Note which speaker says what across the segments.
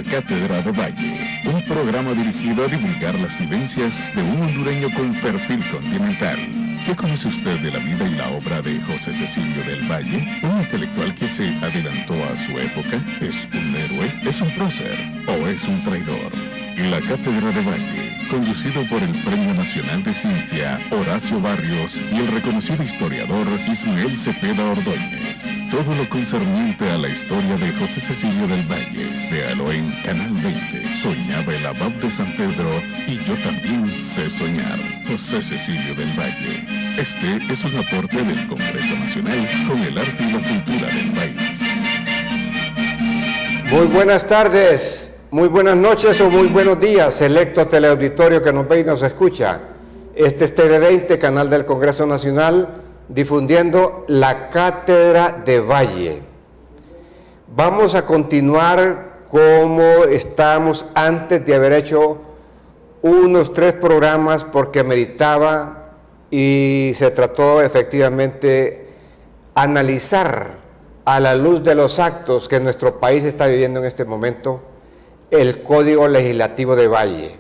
Speaker 1: La Cátedra de Valle, un programa dirigido a divulgar las vivencias de un hondureño con perfil continental. ¿Qué conoce usted de la vida y la obra de José Cecilio del Valle? ¿Un intelectual que se adelantó a su época? ¿Es un héroe? ¿Es un prócer? ¿O es un traidor? La Cátedra de Valle, conducido por el Premio Nacional de Ciencia Horacio Barrios y el reconocido historiador Ismael Cepeda Ordóñez. Todo lo concerniente a la historia de José Cecilio del Valle. Véalo en Canal 20. Soñaba el abad de San Pedro y yo también sé soñar. José Cecilio del Valle. Este es un aporte del Congreso Nacional con el arte y la cultura del país.
Speaker 2: Muy buenas tardes. Muy buenas noches o muy buenos días, selecto teleauditorio que nos ve y nos escucha. Este es TV20, canal del Congreso Nacional, difundiendo la Cátedra de Valle. Vamos a continuar como estamos antes de haber hecho unos 3 programas porque meditaba y se trató efectivamente analizar a la luz de los actos que nuestro país está viviendo en este momento el Código Legislativo de Valle.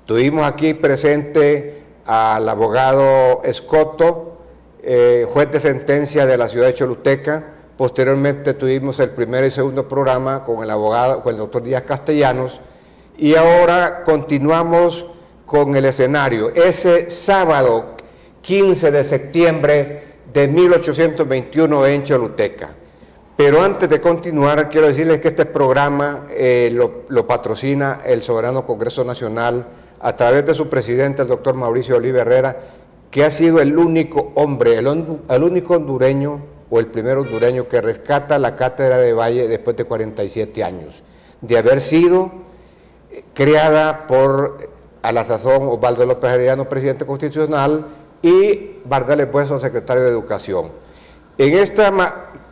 Speaker 2: Tuvimos aquí presente al abogado Escoto, juez de sentencia de la ciudad de Choluteca. Posteriormente tuvimos el primer y segundo programa con el abogado, con el doctor Díaz Castellanos, y ahora continuamos con el escenario. Ese sábado 15 de septiembre de 1821 en Choluteca. Pero antes de continuar, quiero decirles que este programa lo patrocina el Soberano Congreso Nacional a través de su presidente, el doctor Mauricio Oliva Herrera, que ha sido el único hombre, el único hondureño o el primer hondureño que rescata la Cátedra de Valle después de 47 años, de haber sido creada por, a la sazón, Osvaldo López Arellano, presidente constitucional, y Bardales Bueso, secretario de Educación. En esta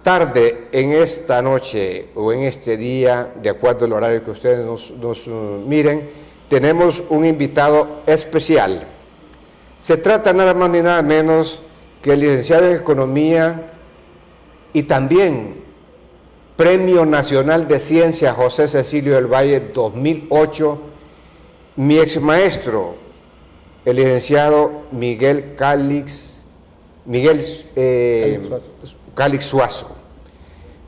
Speaker 2: tarde, en esta noche o en este día, de acuerdo al horario que ustedes nos miren, tenemos un invitado especial. Se trata nada más ni nada menos que el licenciado en Economía y también Premio Nacional de Ciencia José Cecilio del Valle 2008, mi exmaestro, el licenciado Miguel Calix Suazo,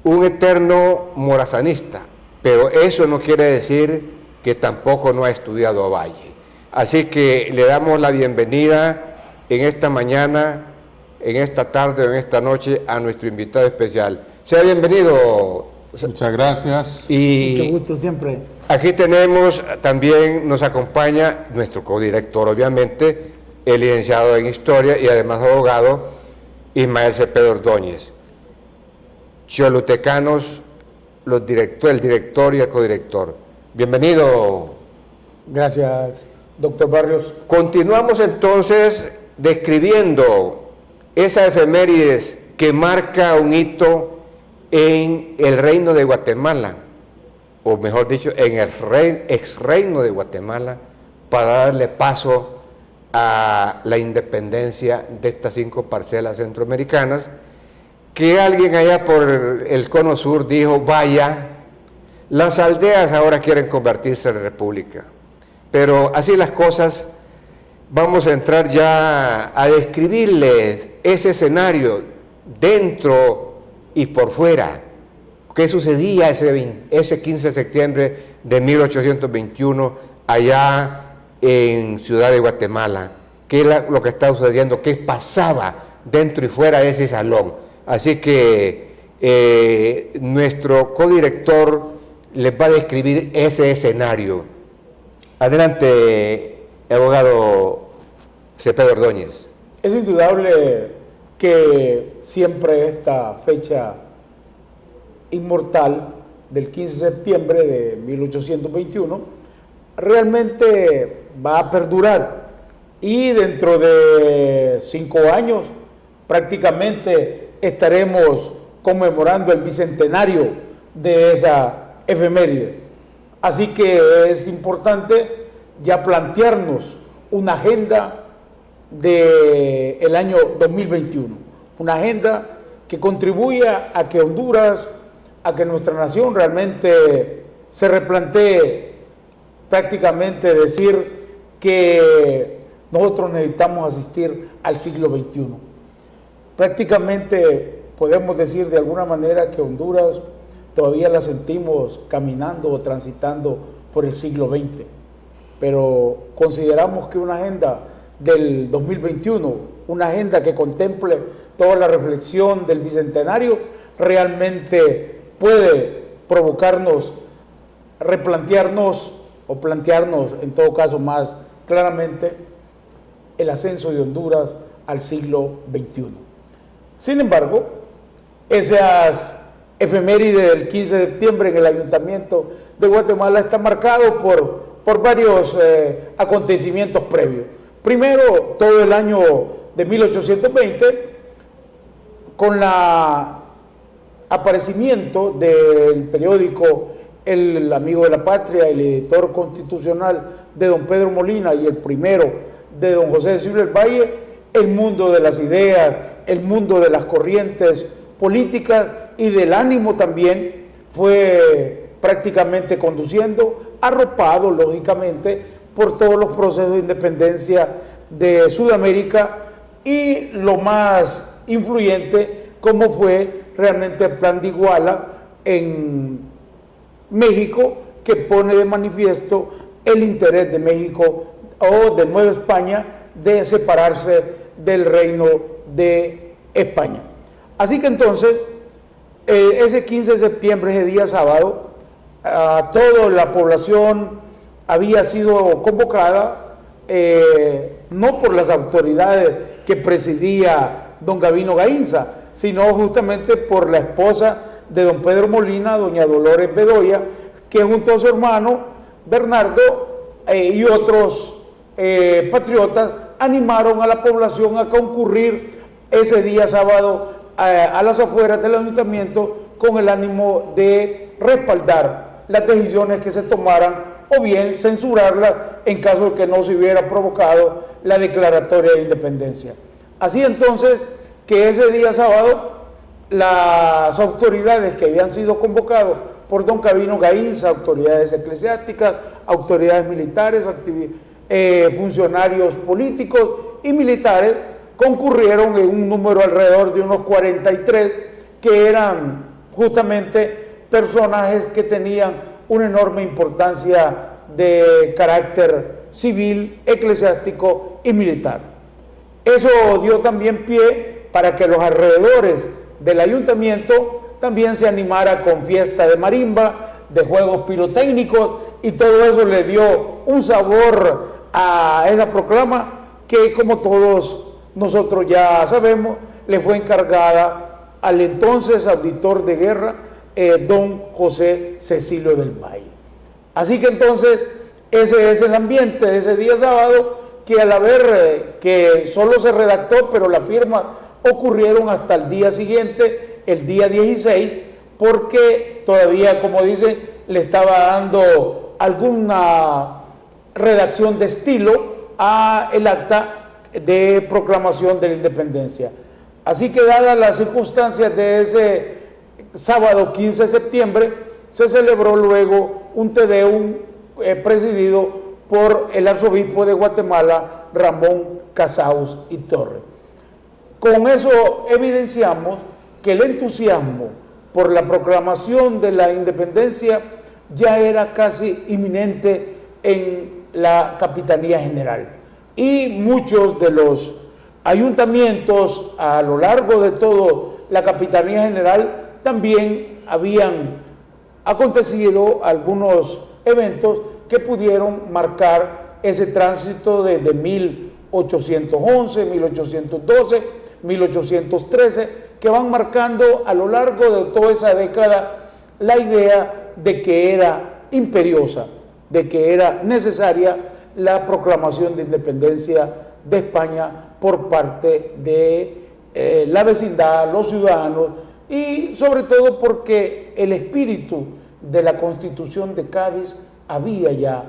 Speaker 2: un eterno morazanista, pero eso no quiere decir que tampoco no ha estudiado a Valle. Así que le damos la bienvenida en esta mañana, en esta tarde o en esta noche a nuestro invitado especial. Sea bienvenido.
Speaker 3: Muchas gracias.
Speaker 2: Y
Speaker 4: mucho gusto siempre.
Speaker 2: Aquí tenemos, también nos acompaña nuestro codirector, obviamente, el licenciado en Historia y además abogado, Ismael Cepeda Ordóñez. Cholutecanos, el director y el codirector. Bienvenido.
Speaker 4: Gracias, doctor Barrios.
Speaker 2: Continuamos entonces describiendo esa efemérides que marca un hito en el reino de Guatemala, o mejor dicho, en el ex reino de Guatemala, para darle paso a la independencia de estas 5 parcelas centroamericanas, que alguien allá por el cono sur dijo, vaya, las aldeas ahora quieren convertirse en república. Pero así las cosas, vamos a entrar ya a describirles ese escenario dentro y por fuera. ¿Qué sucedía ese 15 de septiembre de 1821 allá en Ciudad de Guatemala? ¿Qué es lo que está sucediendo? ¿Qué pasaba dentro y fuera de ese salón? Así que nuestro codirector les va a describir ese escenario. Adelante, abogado Cepeda Ordóñez.
Speaker 4: Es indudable que siempre esta fecha inmortal del 15 de septiembre de 1821 realmente va a perdurar y dentro de 5 años prácticamente estaremos conmemorando el bicentenario de esa efeméride. Así que es importante ya plantearnos una agenda del año 2021, una agenda que contribuya a que Honduras, a que nuestra nación realmente se replantee prácticamente decir que nosotros necesitamos asistir al siglo XXI. Prácticamente podemos decir de alguna manera que Honduras todavía la sentimos caminando o transitando por el siglo XX, pero consideramos que una agenda del 2021, una agenda que contemple toda la reflexión del Bicentenario, realmente puede provocarnos, replantearnos o plantearnos en todo caso más claramente el ascenso de Honduras al siglo XXI. Sin embargo, esas efemérides del 15 de septiembre en el Ayuntamiento de Guatemala está marcado por varios acontecimientos previos. Primero, todo el año de 1820, con el aparecimiento del periódico El Amigo de la Patria, el editor constitucional de don Pedro Molina y el primero de don José Cecilio del Valle, el mundo de las ideas, el mundo de las corrientes políticas y del ánimo también fue prácticamente conduciendo, arropado lógicamente por todos los procesos de independencia de Sudamérica y lo más influyente como fue realmente el Plan de Iguala en México, que pone de manifiesto el interés de México o de Nueva España de separarse del reino de España. Así que entonces, ese 15 de septiembre, ese día sábado, toda la población había sido convocada, no por las autoridades que presidía don Gavino Gainza, sino justamente por la esposa de don Pedro Molina, doña Dolores Bedoya, que junto a su hermano Bernardo y otros patriotas animaron a la población a concurrir ese día sábado a las afueras del ayuntamiento con el ánimo de respaldar las decisiones que se tomaran o bien censurarlas en caso de que no se hubiera provocado la declaratoria de independencia. Así entonces que ese día sábado las autoridades que habían sido convocadas por don Gavino Gainza, autoridades eclesiásticas, autoridades militares, funcionarios políticos y militares, concurrieron en un número alrededor de unos 43, que eran justamente personajes que tenían una enorme importancia de carácter civil, eclesiástico y militar. Eso dio también pie para que los alrededores del ayuntamiento también se animara con fiesta de marimba, de juegos pirotécnicos, y todo eso le dio un sabor a esa proclama que, como todos nosotros ya sabemos, le fue encargada al entonces auditor de guerra, don José Cecilio del Valle. Así que entonces ese es el ambiente de ese día sábado, que al haber que solo se redactó, pero las firmas ocurrieron hasta el día siguiente, el día 16, porque todavía, como dicen, le estaba dando alguna redacción de estilo a el acta de proclamación de la independencia. Así que, dadas las circunstancias de ese sábado 15 de septiembre, se celebró luego un Te Deum presidido por el arzobispo de Guatemala, Ramón Casaus y Torres. Con eso evidenciamos que el entusiasmo por la proclamación de la independencia ya era casi inminente en la Capitanía General. Y muchos de los ayuntamientos a lo largo de toda la Capitanía General también habían acontecido algunos eventos que pudieron marcar ese tránsito desde 1811, 1812, 1813, que van marcando a lo largo de toda esa década la idea de que era imperiosa, de que era necesaria la proclamación de independencia de España por parte de la vecindad, los ciudadanos, y sobre todo porque el espíritu de la Constitución de Cádiz había ya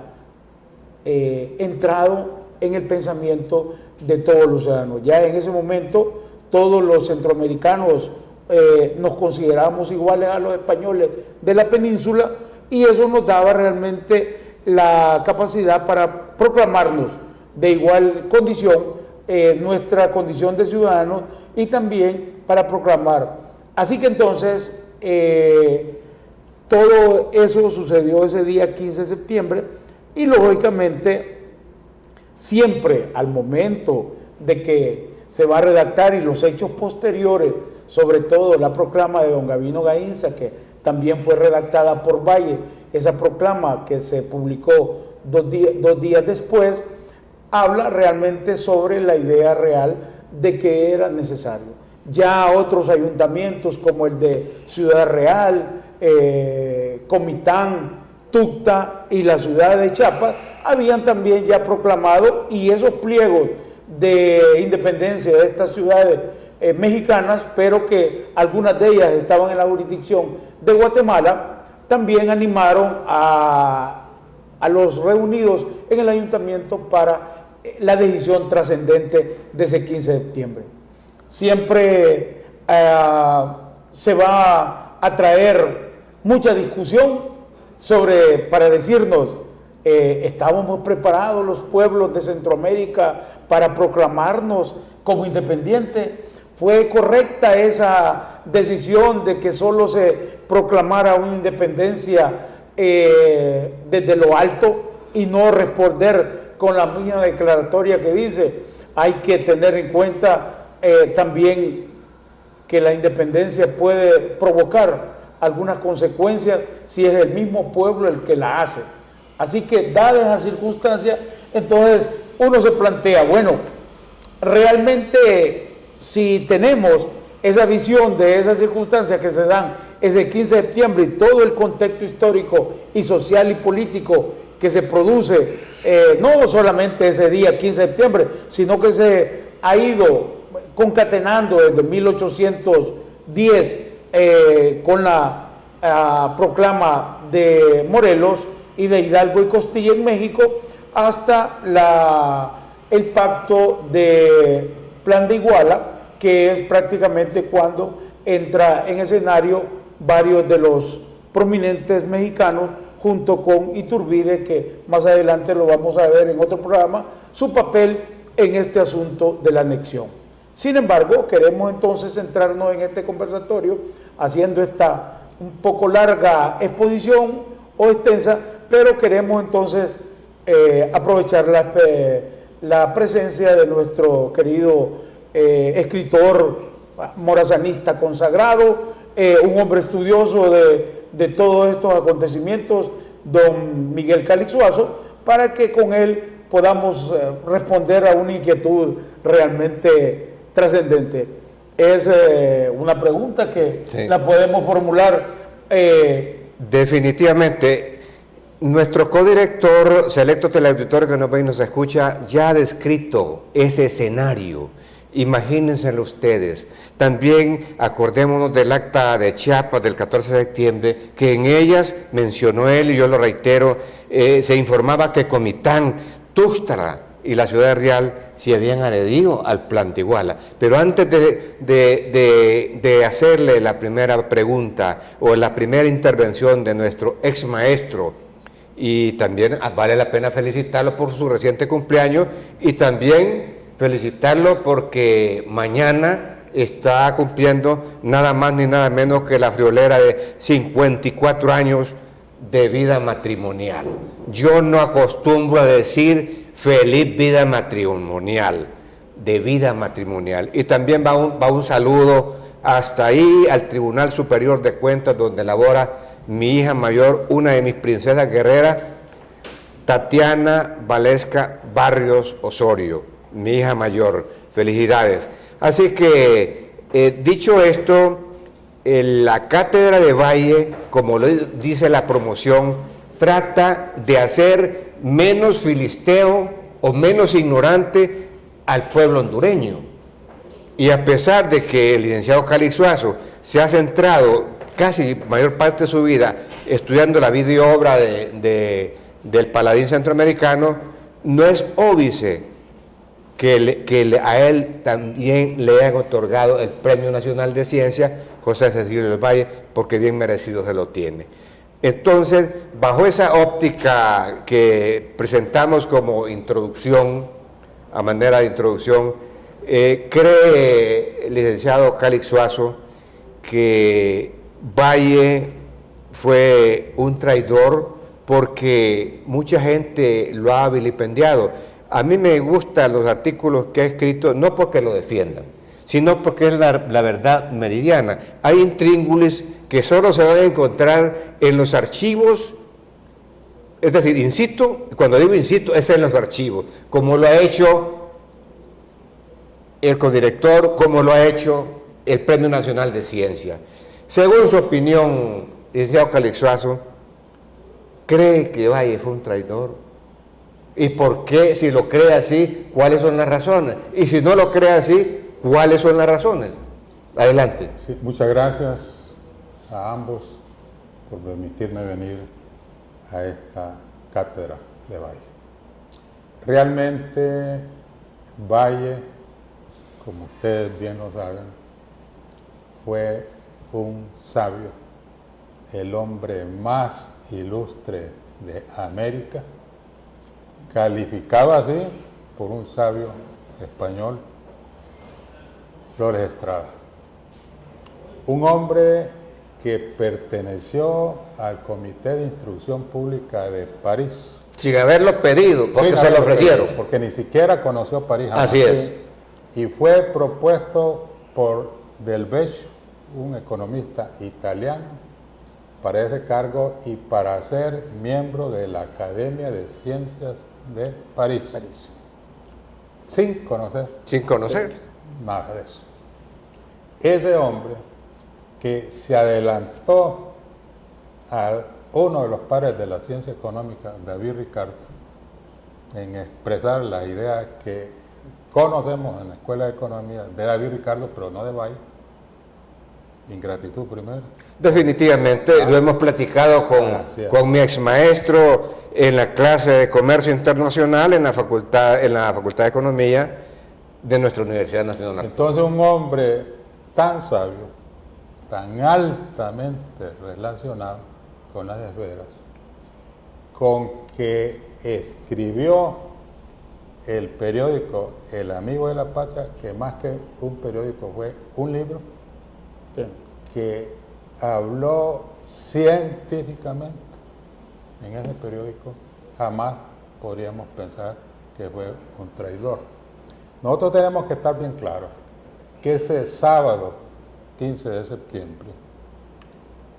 Speaker 4: entrado en el pensamiento de todos los ciudadanos. Ya en ese momento todos los centroamericanos nos consideramos iguales a los españoles de la península, y eso nos daba realmente la capacidad para proclamarnos de igual condición, nuestra condición de ciudadanos, y también para proclamar. Así que entonces todo eso sucedió ese día 15 de septiembre y lógicamente siempre al momento de que se va a redactar y los hechos posteriores, sobre todo la proclama de don Gabino Gainza, que también fue redactada por Valle, esa proclama que se publicó dos días después, habla realmente sobre la idea real de que era necesario. Ya otros ayuntamientos como el de Ciudad Real, Comitán, Tucta y la ciudad de Chiapas habían también ya proclamado, y esos pliegos de independencia de estas ciudades mexicanas, pero que algunas de ellas estaban en la jurisdicción de Guatemala, también animaron a los reunidos en el ayuntamiento para la decisión trascendente de ese 15 de septiembre. Siempre se va a traer mucha discusión para decirnos, ¿estábamos preparados los pueblos de Centroamérica para proclamarnos como independientes? ¿Fue correcta esa decisión de que solo se proclamara una independencia desde lo alto y no responder con la misma declaratoria que dice? Hay que tener en cuenta también que la independencia puede provocar algunas consecuencias si es el mismo pueblo el que la hace. Así que, dadas esas circunstancias, entonces uno se plantea, bueno, realmente si tenemos esa visión de esas circunstancias que se dan ese 15 de septiembre y todo el contexto histórico y social y político que se produce, no solamente ese día 15 de septiembre, sino que se ha ido concatenando desde 1810 con la proclama de Morelos y de Hidalgo y Costilla en México, hasta el pacto de Plan de Iguala, que es prácticamente cuando entra en escenario varios de los prominentes mexicanos, junto con Iturbide, que más adelante lo vamos a ver en otro programa, su papel en este asunto de la anexión. Sin embargo, queremos entonces centrarnos en este conversatorio, haciendo esta un poco larga exposición o extensa, pero queremos entonces aprovechar la presencia de nuestro querido escritor morazanista consagrado, un hombre estudioso de todos estos acontecimientos, don Miguel Calixuazo, para que con él podamos responder a una inquietud realmente trascendente. Es una pregunta que sí la podemos formular.
Speaker 2: Definitivamente. Nuestro codirector selecto teleauditorio que nos ve y nos escucha ya ha descrito ese escenario. Imagínenselo ustedes. También acordémonos del acta de Chiapas del 14 de septiembre, que en ellas mencionó él, y yo lo reitero, se informaba que Comitán, Tuxtla y la Ciudad Real se habían adherido al Plan de Iguala. Pero antes de hacerle la primera pregunta o la primera intervención de nuestro ex maestro, y también vale la pena felicitarlo por su reciente cumpleaños y también felicitarlo porque mañana está cumpliendo nada más ni nada menos que la friolera de 54 años de vida matrimonial. Yo no acostumbro a decir feliz vida matrimonial, de vida matrimonial. Y también va un saludo hasta ahí al Tribunal Superior de Cuentas, donde labora mi hija mayor, una de mis princesas guerreras, Tatiana Valesca Barrios Osorio, mi hija mayor. Felicidades. Así que, dicho esto, la Cátedra de Valle, como lo dice la promoción, trata de hacer menos filisteo o menos ignorante al pueblo hondureño. Y a pesar de que el licenciado Calixuazo se ha centrado casi mayor parte de su vida estudiando la vida y obra del paladín centroamericano, no es óbice que a él también le hayan otorgado el Premio Nacional de Ciencia José Cecilio del Valle, porque bien merecido se lo tiene. Entonces, bajo esa óptica que presentamos como introducción, a manera de introducción, cree el licenciado Calix Suazo que Valle fue un traidor porque mucha gente lo ha vilipendiado. A mí me gustan los artículos que ha escrito, no porque lo defiendan, sino porque es la verdad meridiana. Hay intríngulis que solo se van a encontrar en los archivos, es decir, in situ, cuando digo in situ, es en los archivos, como lo ha hecho el codirector, como lo ha hecho el Premio Nacional de Ciencia. Según su opinión, licenciado Calix Suazo, ¿cree que Valle fue un traidor? ¿Y por qué, si lo cree así, cuáles son las razones? Y si no lo cree así, ¿cuáles son las razones? Adelante.
Speaker 3: Sí, muchas gracias a ambos por permitirme venir a esta cátedra de Valle. Realmente Valle, como ustedes bien lo saben, fue un sabio, el hombre más ilustre de América, calificado así por un sabio español, Flores Estrada. Un hombre que perteneció al Comité de Instrucción Pública de París.
Speaker 2: Sin haberlo pedido, porque
Speaker 3: Sin
Speaker 2: se lo
Speaker 3: haberlo
Speaker 2: ofrecieron.
Speaker 3: pedido, porque ni siquiera conoció París jamás.
Speaker 2: Así es.
Speaker 3: Y fue propuesto por Delbecq, un economista italiano, para ese cargo y para ser miembro de la Academia de Ciencias de París. Sin conocer.
Speaker 2: Sin conocer.
Speaker 3: Nada de eso. Ese hombre que se adelantó a uno de los padres de la ciencia económica, David Ricardo, en expresar las ideas que conocemos en la Escuela de Economía de David Ricardo, pero no de Valle. Ingratitud primero.
Speaker 2: Definitivamente, lo hemos platicado con mi ex maestro en la clase de Comercio Internacional en la Facultad de Economía de nuestra Universidad Nacional.
Speaker 3: Entonces, un hombre tan sabio, tan altamente relacionado con las esferas, con que escribió el periódico El Amigo de la Patria, que más que un periódico fue un libro, que habló científicamente en ese periódico, jamás podríamos pensar que fue un traidor. Nosotros tenemos que estar bien claros que ese sábado 15 de septiembre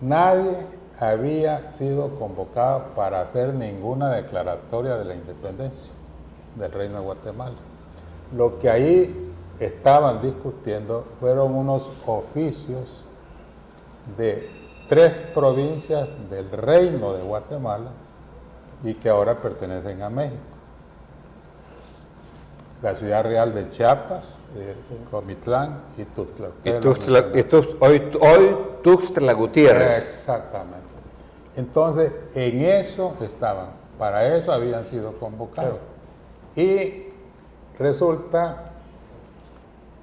Speaker 3: nadie había sido convocado para hacer ninguna declaratoria de la independencia del Reino de Guatemala. Lo que ahí estaban discutiendo fueron unos oficios de 3 provincias del Reino de Guatemala y que ahora pertenecen a México. La ciudad real de Chiapas, Comitlán y Tuxtla.
Speaker 2: Hoy Tuxtla Gutiérrez.
Speaker 3: Exactamente. Entonces, en eso estaban, para eso habían sido convocados. Y resulta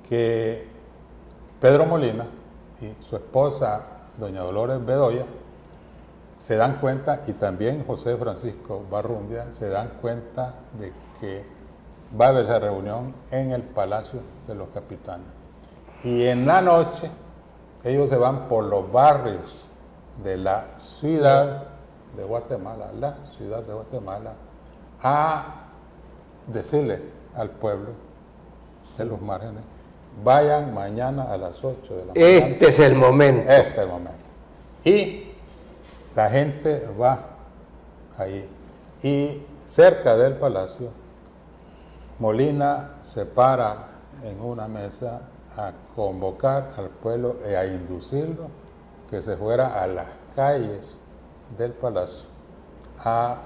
Speaker 3: que Pedro Molina y su esposa, doña Dolores Bedoya, se dan cuenta, y también José Francisco Barrundia, se dan cuenta de que va a haber esa reunión en el Palacio de los Capitanes. Y en la noche, ellos se van por los barrios de la ciudad de Guatemala, a decirle al pueblo de los márgenes: vayan mañana a las 8 de la mañana.
Speaker 2: Este es el momento.
Speaker 3: Este es el momento. Y la gente va ahí. Y cerca del palacio, Molina se para en una mesa a convocar al pueblo y a inducirlo que se fuera a las calles del palacio, a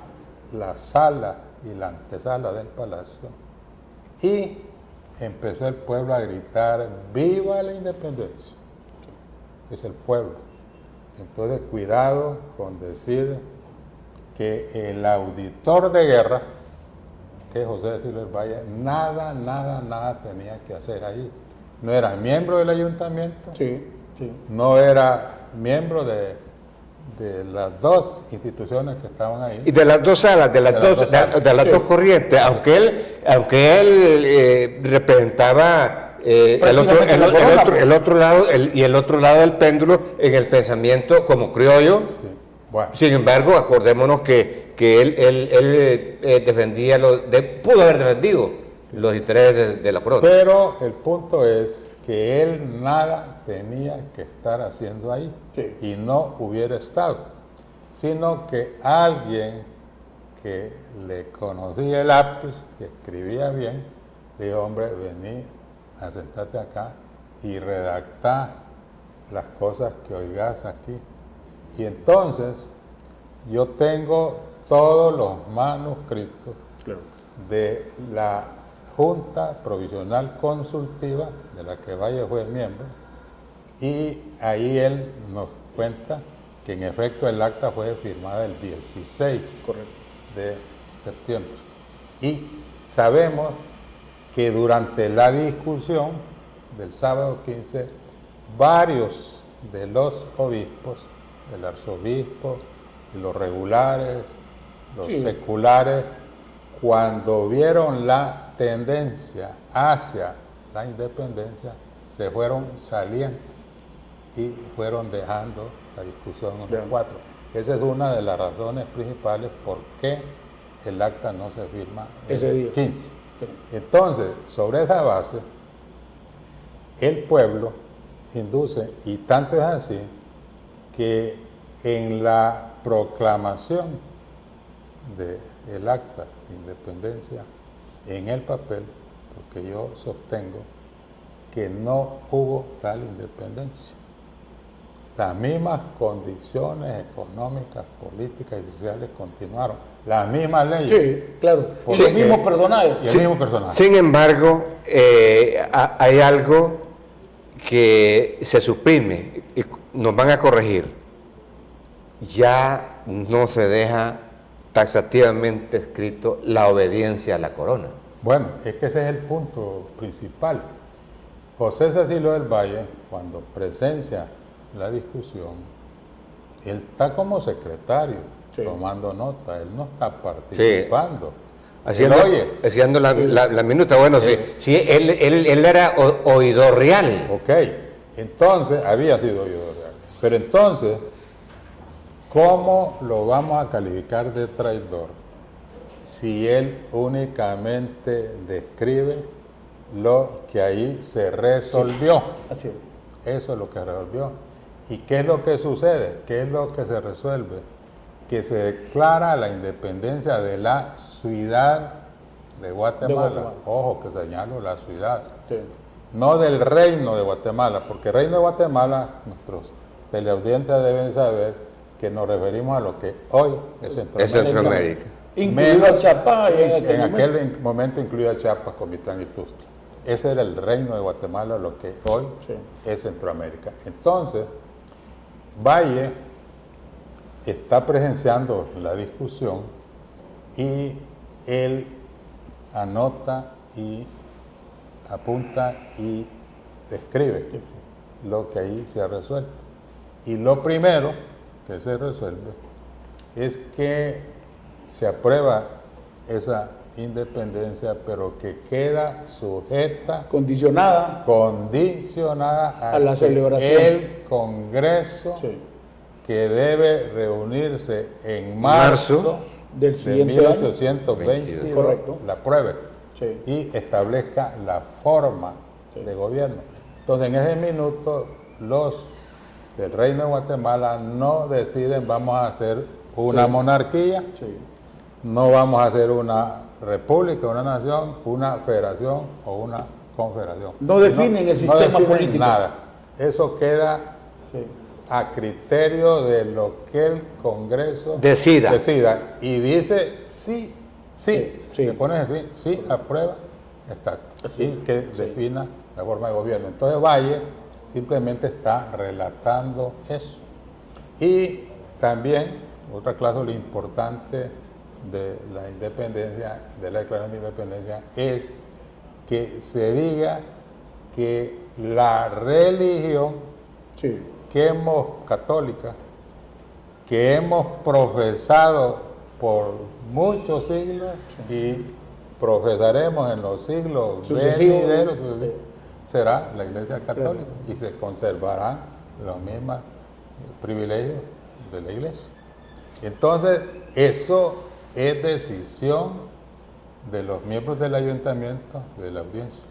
Speaker 3: la sala y la antesala del palacio, y empezó el pueblo a gritar: ¡viva la independencia! Es el pueblo. Entonces, cuidado con decir que el auditor de guerra, que es José de Silva del Valle, nada tenía que hacer allí. No era miembro del ayuntamiento,
Speaker 4: Sí.
Speaker 3: no era miembro de de las dos instituciones que estaban ahí.
Speaker 2: Y de las dos salas, de las dos corrientes, aunque él representaba el otro lado del péndulo en el pensamiento como criollo.
Speaker 3: Sí. Bueno.
Speaker 2: Sin embargo, acordémonos que él defendía pudo haber defendido los intereses de la corona.
Speaker 3: Pero el punto es que él nada tenía que estar haciendo ahí,
Speaker 4: sí,
Speaker 3: y no hubiera estado, sino que alguien que le conocía el lápiz, que escribía bien, le dijo: hombre, vení a sentarte acá y redactar las cosas que oigas aquí. Y entonces yo tengo todos los manuscritos,
Speaker 4: claro,
Speaker 3: de la Junta Provisional Consultiva, de la que Valle fue miembro, y ahí él nos cuenta que en efecto el acta fue firmada el 16
Speaker 4: correcto,
Speaker 3: de septiembre. Y sabemos que durante la discusión del sábado 15, varios de los obispos, el arzobispo, los regulares, los
Speaker 4: sí,
Speaker 3: seculares, cuando vieron la tendencia hacia la independencia, se fueron saliendo y fueron dejando la discusión en los cuatro. Esa es una de las razones principales por qué el acta no se firma el 15. Sí. Entonces, sobre esa base, el pueblo induce, y tanto es así, que en la proclamación del acta de independencia, en el papel, porque yo sostengo que no hubo tal independencia. Las mismas condiciones económicas, políticas y sociales continuaron. Las mismas leyes.
Speaker 4: Sí, claro. Y los mismos personajes.
Speaker 3: Y el mismo personaje.
Speaker 2: Sin embargo, hay algo que se suprime y nos van a corregir. Ya no se deja taxativamente escrito la obediencia a la corona.
Speaker 3: Bueno, es que ese es el punto principal. José Cecilio del Valle, cuando presencia la discusión, él está como secretario, sí, tomando nota, él no está participando.
Speaker 2: Sí. Haciendo la minuta, bueno, sí, él era oidor real.
Speaker 3: Ok, entonces, había sido oidor real. Pero entonces, ¿cómo lo vamos a calificar de traidor si él únicamente describe lo que ahí se resolvió?
Speaker 4: Sí, así es.
Speaker 3: Eso es lo que resolvió. ¿Y qué es lo que sucede? ¿Qué es lo que se resuelve? Que se declara la independencia de la ciudad de Guatemala. Ojo, que señalo la ciudad.
Speaker 4: Sí.
Speaker 3: No del reino de Guatemala, porque el reino de Guatemala, nuestros teleaudientes deben saber que nos referimos a lo que hoy es Centroamérica.
Speaker 4: Incluido a Chiapas.
Speaker 3: En aquel momento incluía Chiapas con Mitrán y Tuxtla. Ese era el reino de Guatemala, lo que hoy es Centroamérica. Entonces, Valle está presenciando la discusión y él anota y apunta y describe lo que ahí se ha resuelto. Y lo primero que se resuelve es que se aprueba esa independencia, pero que queda sujeta,
Speaker 4: condicionada
Speaker 3: a
Speaker 4: la celebración
Speaker 3: el Congreso, sí, que debe reunirse en marzo
Speaker 4: del
Speaker 3: de 1822,
Speaker 4: correcto,
Speaker 3: la apruebe,
Speaker 4: sí,
Speaker 3: y establezca la forma, sí, de gobierno. Entonces, en ese minuto, los del Reino de Guatemala no deciden: vamos a hacer una, sí, monarquía, sí, no vamos a hacer una república, una nación, una federación o una confederación.
Speaker 4: No definen el sistema político.
Speaker 3: Nada. Eso queda, sí, a criterio de lo que el Congreso decida. Y dice sí. Le pones así, sí, aprueba, está. Y que defina la forma de gobierno. Entonces Valle simplemente está relatando eso. Y también, otra cláusula importante de la independencia, de la declaración de independencia, es que se diga que la religión, sí, católica, que hemos profesado por muchos siglos y profesaremos en los siglos venideros, será la Iglesia Católica, y se conservarán los mismos privilegios de la Iglesia. Entonces, eso es decisión de los miembros del ayuntamiento, de la audiencia.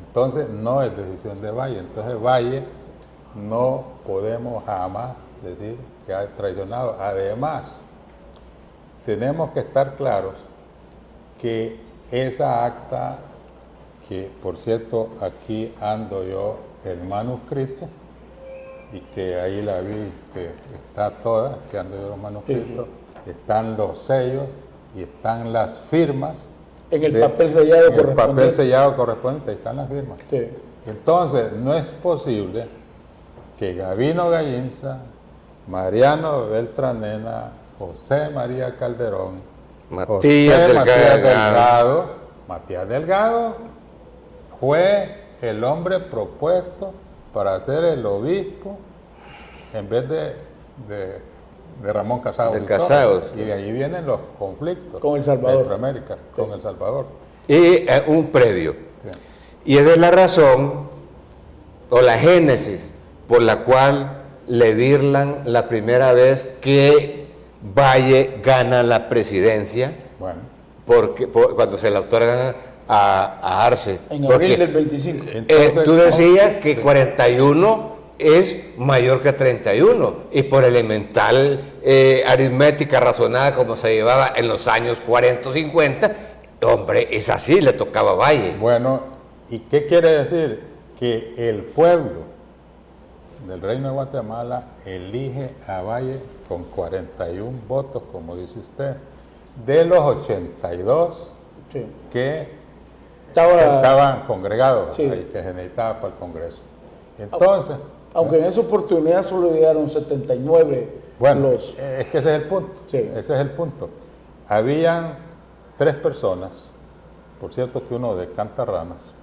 Speaker 3: Entonces, no es decisión de Valle. Entonces, Valle no podemos jamás decir que ha traicionado. Además, tenemos que estar claros que esa acta, que por cierto aquí ando yo el manuscrito, y que ahí la vi que está toda, que ando yo los manuscritos, están los sellos y están las firmas.
Speaker 4: En el papel sellado correspondiente.
Speaker 3: En el papel sellado correspondiente, ahí están las firmas.
Speaker 4: Sí.
Speaker 3: Entonces, no es posible que Gabino Gallinza, Mariano Beltranena, José María Calderón,
Speaker 2: Matías
Speaker 3: Delgado fue el hombre propuesto para ser el obispo en vez de Ramón Casados. Y de ahí vienen los conflictos
Speaker 4: con El Salvador.
Speaker 3: de Centroamérica, con El Salvador.
Speaker 2: Y un previo. Y esa es la razón o la génesis por la cual le dirlan la primera vez que Valle gana la presidencia,
Speaker 3: Bueno,
Speaker 2: cuando se la otorgan a Arce.
Speaker 4: En abril del 25.
Speaker 3: entonces,
Speaker 2: Tú decías que 41 es mayor que 31 y por elemental aritmética razonada como se llevaba en los años 40 o 50, hombre, es así, le tocaba a Valle.
Speaker 3: bueno, ¿y qué quiere decir? Que el pueblo del Reino de Guatemala elige a Valle con 41 votos, como dice usted, de los 82
Speaker 4: Sí.
Speaker 3: que
Speaker 4: Estaba-
Speaker 3: estaban congregados,
Speaker 4: Sí.
Speaker 3: ahí, que se necesitaba para el Congreso. Entonces,
Speaker 4: Aunque en esa oportunidad solo llegaron 79
Speaker 3: bueno,
Speaker 4: los...
Speaker 3: es que ese es el punto.
Speaker 4: Sí.
Speaker 3: Ese es el punto. Habían 3 personas, por cierto que uno de Cantarranas,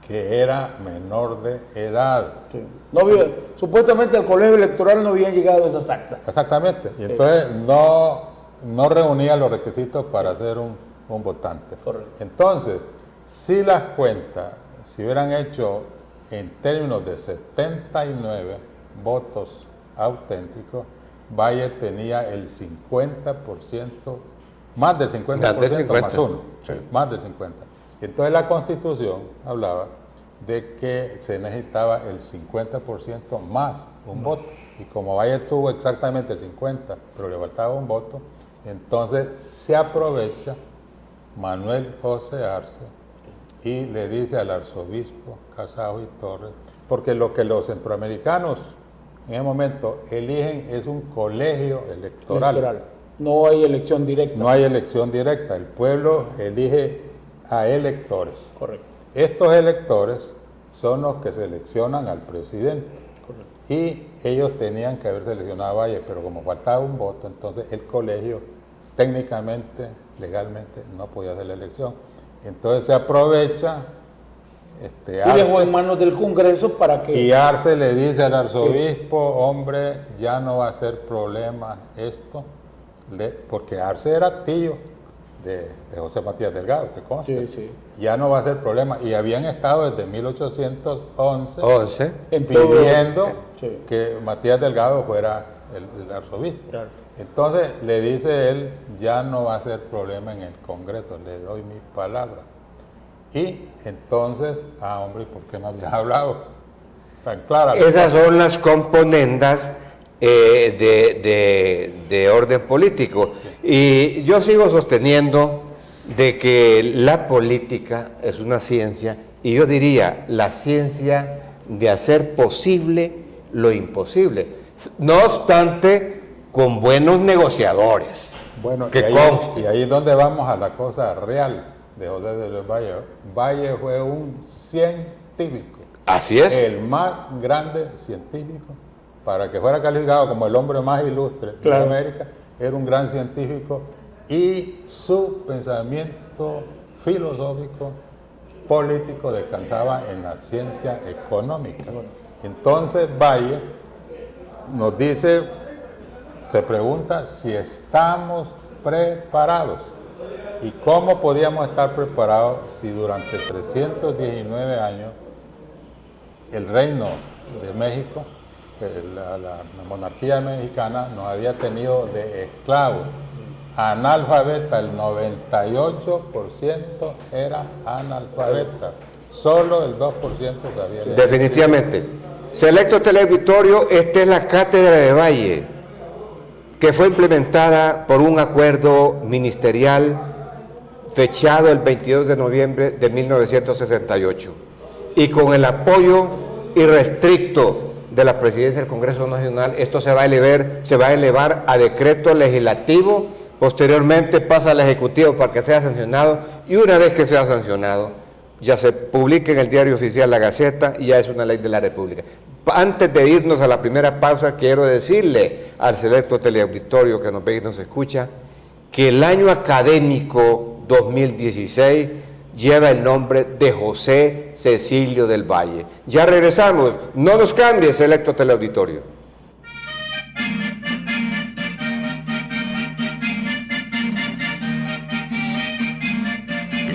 Speaker 3: que era menor de edad.
Speaker 4: Sí. No había, supuestamente al colegio electoral no habían llegado esas actas.
Speaker 3: Exactamente. Y entonces no reunía los requisitos para ser un votante.
Speaker 4: Correcto.
Speaker 3: Entonces, si las cuentas se hubieran hecho en términos de 79 votos auténticos, Valle tenía el 50%, más del 50%, más uno,
Speaker 2: Sí.
Speaker 3: más del 50%. Entonces la Constitución hablaba de que se necesitaba el 50% más un voto. Y como Valle tuvo exactamente el 50%, pero le faltaba un voto, entonces se aprovecha Manuel José Arce y le dice al arzobispo Casados y Torres, porque lo que los centroamericanos en ese momento eligen es un colegio electoral.
Speaker 4: No hay elección directa.
Speaker 3: No hay elección directa, el pueblo elige a electores.
Speaker 4: Correcto.
Speaker 3: Estos electores son los que seleccionan al presidente.
Speaker 4: Correcto.
Speaker 3: Y ellos tenían que haber seleccionado a Valle, pero como faltaba un voto, entonces el colegio técnicamente, legalmente, no podía hacer la elección. Entonces se aprovecha
Speaker 4: Y dejó en manos del Congreso para que...
Speaker 3: y Arce le dice al arzobispo, hombre, ya no va a ser problema esto, porque Arce era tío de José Matías Delgado, que conste.
Speaker 4: Sí, sí.
Speaker 3: Ya no va a ser problema. Y habían estado desde 1811
Speaker 2: 11.
Speaker 3: pidiendo
Speaker 4: Sí.
Speaker 3: que Matías Delgado fuera el arzobispo.
Speaker 4: Claro.
Speaker 3: Entonces le dice él, ya no va a ser problema en el Congreso, le doy mi palabra. Y entonces, hombre, ¿por qué no habías hablado tan clara?
Speaker 2: Esas son las componendas de orden político. Y yo sigo sosteniendo de que la política es una ciencia, y yo diría la ciencia de hacer posible lo imposible. No obstante, con buenos negociadores.
Speaker 3: Bueno,
Speaker 2: que
Speaker 3: y
Speaker 2: conste.
Speaker 3: ahí es donde vamos a la cosa real de José de los Valle. Valle fue un científico.
Speaker 2: Así es.
Speaker 3: El más grande científico, para que fuera calificado como el hombre más ilustre
Speaker 4: Claro.
Speaker 3: de América, era un gran científico y su pensamiento filosófico, político, descansaba en la ciencia económica. Entonces Valle nos dice Se pregunta si estamos preparados. ¿Y cómo podíamos estar preparados si durante 319 años el reino de México, la monarquía mexicana, nos había tenido de esclavos? Analfabeta, el 98% era analfabeta. Solo el 2% sabía leer.
Speaker 2: Definitivamente. Selecto Teleauditorio, esta es la Cátedra de Valle, que fue implementada por un acuerdo ministerial fechado el 22 de noviembre de 1968 y con el apoyo irrestricto de la Presidencia del Congreso Nacional. Esto se va a elevar a decreto legislativo, posteriormente pasa al Ejecutivo para que sea sancionado, y una vez que sea sancionado ya se publica en el Diario Oficial La Gaceta y ya es una ley de la República. Antes de irnos a la primera pausa, quiero decirle al selecto teleauditorio que nos ve y nos escucha que el año académico 2016 lleva el nombre de José Cecilio del Valle. Ya regresamos, no nos cambie, selecto teleauditorio.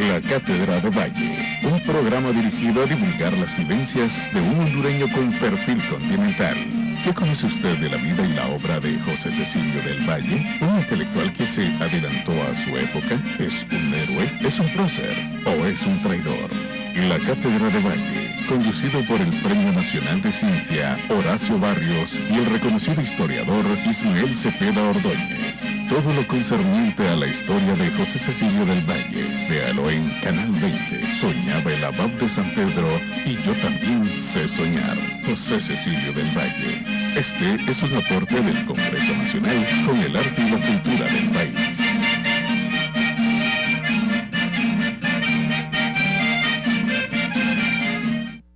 Speaker 1: La Cátedra de Valle, un programa dirigido a divulgar las vivencias de un hondureño con perfil continental. ¿Qué conoce usted de la vida y la obra de José Cecilio del Valle? ¿Un intelectual que se adelantó a su época? ¿Es un héroe? ¿Es un prócer? ¿O es un traidor? La Cátedra de Valle, conducido por el Premio Nacional de Ciencia Horacio Barrios y el reconocido historiador Ismael Cepeda Ordóñez. Todo lo concerniente a la historia de José Cecilio del Valle. Véalo en Canal 20. Soñaba el abad de San Pedro y yo también sé soñar. José Cecilio del Valle. Este es un aporte del Congreso Nacional con el arte y la cultura del país.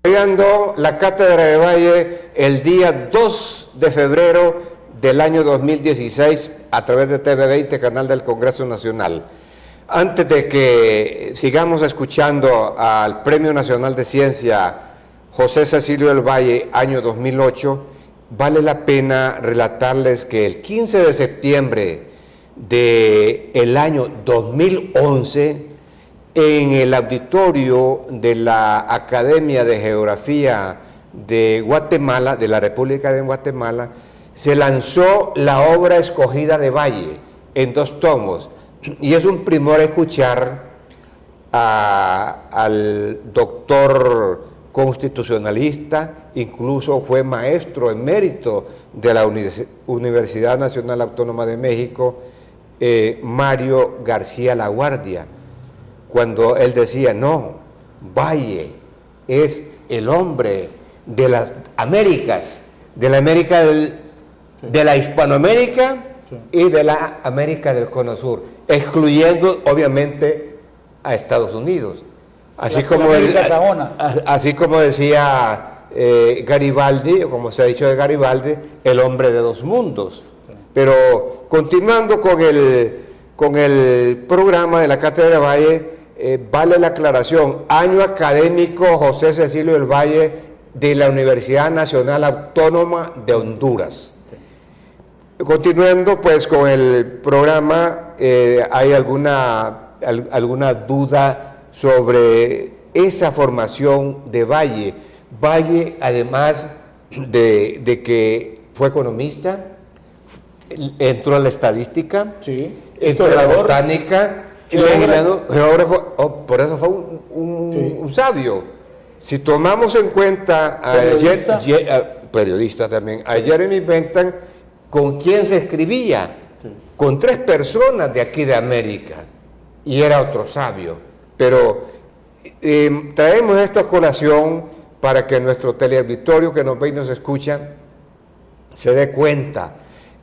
Speaker 2: Apoyando la Cátedra de Valle el día 2 de febrero del año 2016 a través de TV20, canal del Congreso Nacional. Antes de que sigamos escuchando al Premio Nacional de Ciencia José Cecilio del Valle, año 2008, vale la pena relatarles que el 15 de septiembre del año 2011, en el auditorio de la Academia de Geografía de Guatemala, de la República de Guatemala, se lanzó la obra escogida de Valle en 2 tomos. Y es un primor escuchar al doctor constitucionalista, incluso fue maestro emérito de la Universidad Nacional Autónoma de México, Mario García Laguardia, cuando él decía, no, Valle es el hombre de las Américas, de la América de la Hispanoamérica y de la América del Cono Sur, excluyendo obviamente a Estados Unidos. Así como decía Garibaldi, o como se ha dicho de Garibaldi, el hombre de 2 mundos. Pero continuando con el programa de la Cátedra de Valle, vale la aclaración, año académico José Cecilio del Valle de la Universidad Nacional Autónoma de Honduras. Continuando pues con el programa, ¿hay alguna duda sobre esa formación de Valle? Valle, además de que fue economista, entró a la estadística, sí, entró a la botánica, geógrafo, por eso fue un sabio. Si tomamos en cuenta periodista también, a Jeremy Bentham, ¿con quién se escribía? Sí. Con 3 personas de aquí de América, y era otro sabio. Pero traemos esto a colación para que nuestro teleauditorio que nos ve y nos escucha se dé cuenta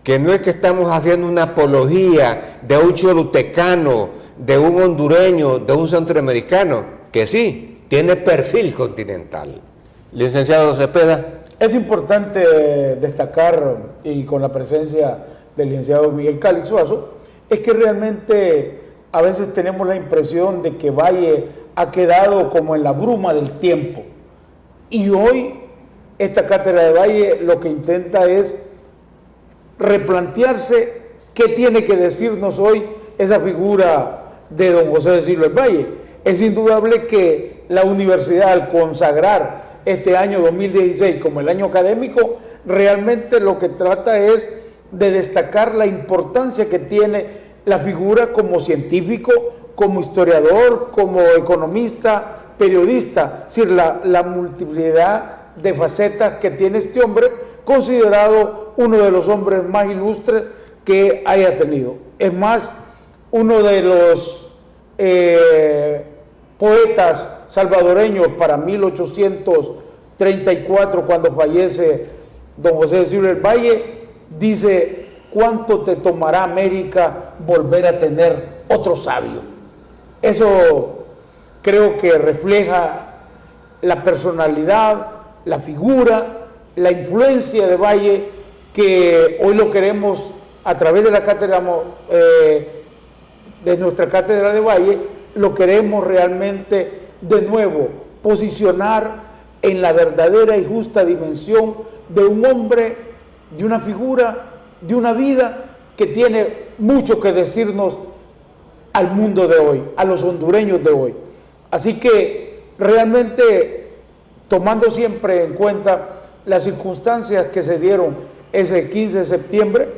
Speaker 2: que no es que estamos haciendo una apología de un cholutecano, de un hondureño, de un centroamericano, que sí, tiene perfil continental. Licenciado Cepeda.
Speaker 4: Es importante destacar, y con la presencia del licenciado Miguel Calix Suazo, es que realmente a veces tenemos la impresión de que Valle ha quedado como en la bruma del tiempo. Y hoy esta Cátedra de Valle lo que intenta es replantearse qué tiene que decirnos hoy esa figura de don José Cecilio del Valle. Es indudable que la universidad, al consagrar este año 2016 como el año académico, realmente lo que trata es de destacar la importancia que tiene la figura como científico, como historiador, como economista, periodista, es decir, la multiplicidad de facetas que tiene este hombre, considerado uno de los hombres más ilustres que haya tenido. Es más, uno de los poetas salvadoreños para 1834, cuando fallece don José Cecilio del Valle, dice: ¿cuánto te tomará América volver a tener otro sabio? Eso creo que refleja la personalidad, la figura, la influencia de Valle, que hoy lo queremos a través de la cátedra, de nuestra cátedra de Valle, lo queremos realmente de nuevo posicionar en la verdadera y justa dimensión de un hombre, de una figura, de una vida que tiene mucho que decirnos al mundo de hoy, a los hondureños de hoy. Así que realmente, tomando siempre en cuenta las circunstancias que se dieron ese 15 de septiembre,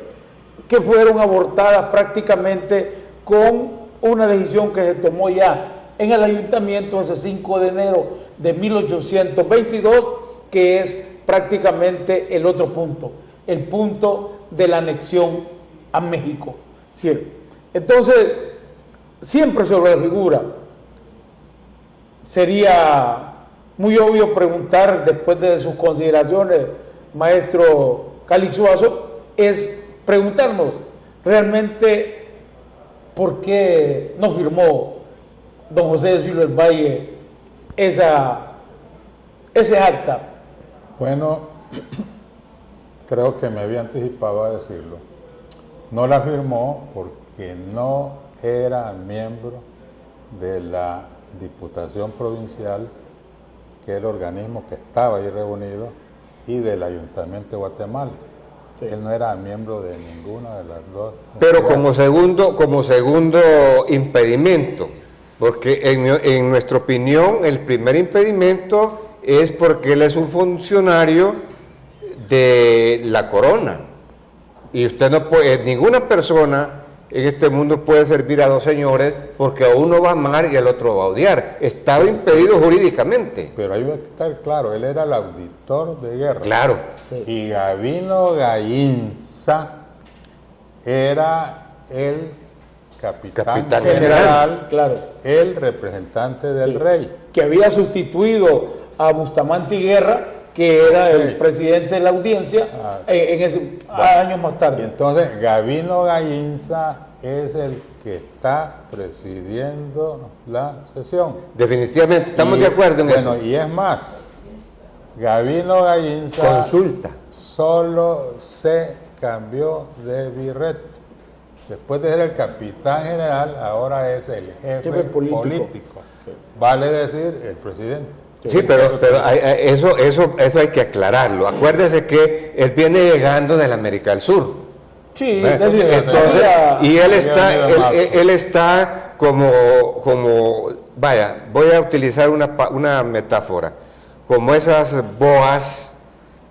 Speaker 4: que fueron abortadas prácticamente con una decisión que se tomó ya en el ayuntamiento ese 5 de enero de 1822, que es prácticamente el otro punto, el punto de la anexión a México. ¿Sí? Entonces, siempre sobre la figura, sería muy obvio preguntar, después de sus consideraciones, maestro Calixuazo, es preguntarnos realmente por qué no firmó don José Cecilio del Valle ese acta.
Speaker 3: Bueno, creo que me había anticipado a decirlo. No la firmó porque no era miembro de la Diputación Provincial, que es el organismo que estaba ahí reunido, y del Ayuntamiento de Guatemala. Sí. Él no era miembro de ninguna de las dos.
Speaker 2: Pero como segundo impedimento, porque en nuestra opinión el primer impedimento es porque él es un funcionario de la corona. Y usted no puede, ninguna persona en este mundo puede servir a dos señores, porque a uno va a amar y al otro va a odiar. Estaba impedido jurídicamente.
Speaker 3: Pero ahí va a estar claro, él era el auditor de guerra.
Speaker 2: Claro.
Speaker 3: Y Gabino Gainza era el capitán general,
Speaker 4: claro,
Speaker 3: el representante del rey.
Speaker 4: Que había sustituido a Bustamante Guerra, que era el presidente de la audiencia en ese años más tarde.
Speaker 3: Y entonces Gabino Gainza es el que está presidiendo la sesión.
Speaker 2: Definitivamente, estamos de acuerdo en eso.
Speaker 3: Bueno, y es más, Gabino Gainza
Speaker 2: consulta.
Speaker 3: Solo se cambió de birrete. Después de ser el capitán general, ahora es el jefe político. Vale decir, el presidente.
Speaker 2: Sí, pero eso hay que aclararlo. Acuérdese que él viene llegando de la América del Sur.
Speaker 4: Sí,
Speaker 2: entonces, y él está como, vaya, voy a utilizar una metáfora, como esas boas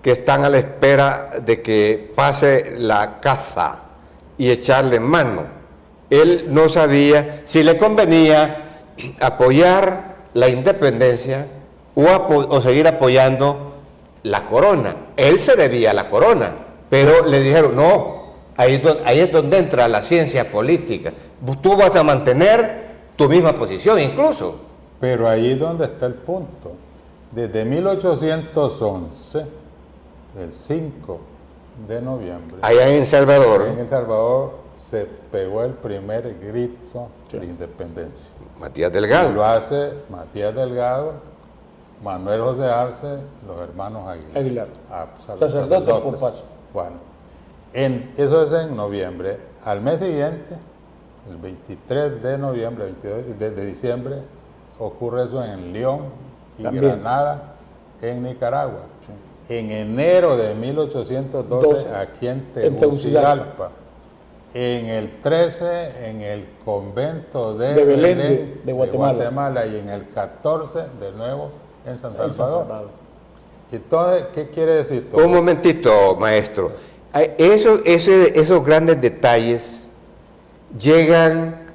Speaker 2: que están a la espera de que pase la caza y echarle mano. Él no sabía si le convenía apoyar la independencia o seguir apoyando la corona. Él se debía a la corona, pero le dijeron, no, ahí es donde entra la ciencia política. Tú vas a mantener tu misma posición incluso.
Speaker 3: Pero ahí es donde está el punto. Desde 1811, el 5 de noviembre,
Speaker 2: allá en El Salvador,
Speaker 3: se pegó el primer grito de independencia.
Speaker 2: Matías Delgado.
Speaker 3: Y lo hace Matías Delgado, Manuel José Arce, los hermanos Aguilar.
Speaker 4: Sacerdotes por paso.
Speaker 3: Bueno, eso es en noviembre. Al mes siguiente, el 23 de noviembre, 22 de diciembre, ocurre eso en León y Granada, en Nicaragua. en enero de 1812 aquí en Tegucigalpa. En el 13 en el convento de Belén
Speaker 4: de Guatemala.
Speaker 3: Y en el 14 de nuevo en San Salvador. Entonces, ¿qué quiere decir todo?
Speaker 2: Un momentito, maestro. Esos grandes detalles llegan